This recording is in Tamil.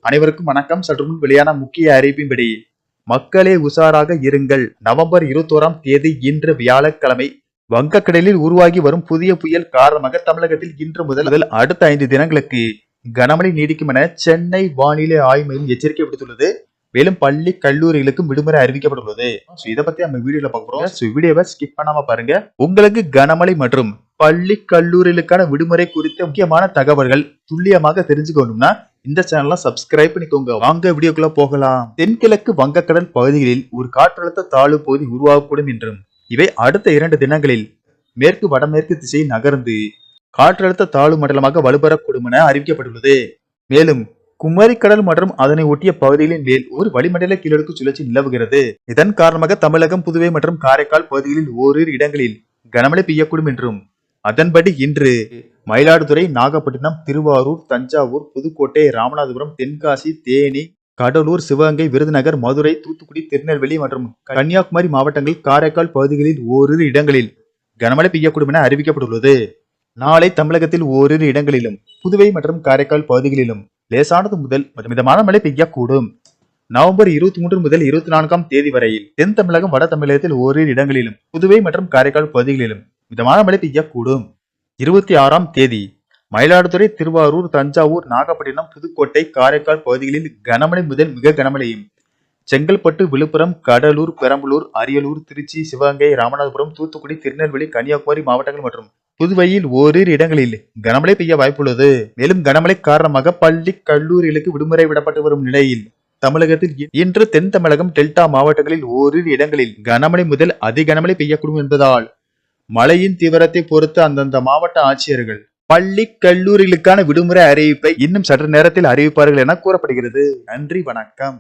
அனைவருக்கும் வணக்கம். சற்று முன் வெளியான முக்கிய அறிவிப்பின்படி மக்களே உஷாராக இருங்கள். நவம்பர் 21ஆம் தேதி இன்று வியாழக்கிழமை வங்கக்கடலில் உருவாகி வரும் புதிய புயல் காரணமாக தமிழகத்தில் இன்று முதல் அடுத்த 5 தினங்களுக்கு கனமழை நீடிக்கும் என சென்னை வானிலை ஆய்வு மையம் எச்சரிக்கை விடுத்துள்ளது. மேலும் பள்ளி கல்லூரிகளுக்கும் விடுமுறை அறிவிக்கப்பட்டுள்ளது. இதை பத்தி நம்ம வீடியோல பார்க்கிறோம். வீடியோவை ஸ்கிப் பண்ணாம பாருங்க. உங்களுக்கு கனமழை மற்றும் பள்ளி கல்லூரிகளுக்கான விடுமுறை குறித்த முக்கியமான தகவல்கள் துல்லியமாக தெரிஞ்சுக்கணும்னா இந்த சேனலை சப்ஸ்கிரைப் பண்ணிக்கோங்க. வாங்க வீடியோக்குள்ள போகலாம். தென்கிழக்கு வங்கக்கடல் பகுதிகளில் ஒரு காற்றழுத்த தாழ்வு பகுதி உருவாகக்கூடும் என்றும் இவை அடுத்த 2 தினங்களில் மேற்கு வடமேற்கு திசையில் நகர்ந்து காற்றழுத்த தாழ்வு மண்டலமாக வலுப்பெறக்கூடும் என அறிவிக்கப்பட்டுள்ளது. மேலும் குமரிக்கடல் மற்றும் அதனை ஒட்டிய பகுதிகளின் மேல் ஒரு வளிமண்டல கீழடுக்கு சுழற்சி நிலவுகிறது. இதன் காரணமாக தமிழகம், புதுவை மற்றும் காரைக்கால் பகுதிகளில் ஓரிரு இடங்களில் கனமழை பெய்யக்கூடும் என்றும் அதன்படி இன்று மயிலாடுதுறை, நாகப்பட்டினம், திருவாரூர், தஞ்சாவூர், புதுக்கோட்டை, ராமநாதபுரம், தென்காசி, தேனி, கடலூர், சிவகங்கை, விருதுநகர், மதுரை, தூத்துக்குடி, திருநெல்வேலி மற்றும் கன்னியாகுமரி மாவட்டங்கள், காரைக்கால் பகுதிகளில் ஓரிரு இடங்களில் கனமழை பெய்யக்கூடும் என அறிவிக்கப்பட்டுள்ளது. நாளை தமிழகத்தில் ஓரிரு இடங்களிலும் புதுவை மற்றும் காரைக்கால் பகுதிகளிலும் லேசானது முதல் மிதமான மழை பெய்யக்கூடும். நவம்பர் 23 முதல் 24ஆம் தேதி வரையில் தென் தமிழகம், வட தமிழகத்தில் ஓரிரு இடங்களிலும் புதுவை மற்றும் காரைக்கால் பகுதிகளிலும் மிதமான மழை பெய்யக்கூடும். 26ஆம் தேதி மயிலாடுதுறை, திருவாரூர், தஞ்சாவூர், நாகப்பட்டினம், புதுக்கோட்டை, காரைக்கால் பகுதிகளில் கனமழை முதல் மிக கனமழையும், செங்கல்பட்டு, விழுப்புரம், கடலூர், பெரம்பலூர், அரியலூர், திருச்சி, சிவகங்கை, ராமநாதபுரம், தூத்துக்குடி, திருநெல்வேலி, கன்னியாகுமரி மாவட்டங்கள் மற்றும் புதுவையில் ஓரிரு இடங்களில் கனமழை பெய்ய வாய்ப்புள்ளது. மேலும் கனமழை காரணமாக பள்ளி கல்லூரிகளுக்கு விடுமுறை விடப்பட்டு வரும் நிலையில் தமிழகத்தில் இன்று தென் தமிழகம், டெல்டா மாவட்டங்களில் ஓரிரு இடங்களில் கனமழை முதல் அதி கனமழை பெய்யக்கூடும் என்பதால் மழையின் தீவிரத்தை பொறுத்து அந்தந்த மாவட்ட ஆட்சியர்கள் பள்ளி கல்லூரிகளுக்கான விடுமுறை அறிவிப்பை இன்னும் சற்று நேரத்தில் அறிவிப்பார்கள் என கூறப்படுகிறது. நன்றி, வணக்கம்.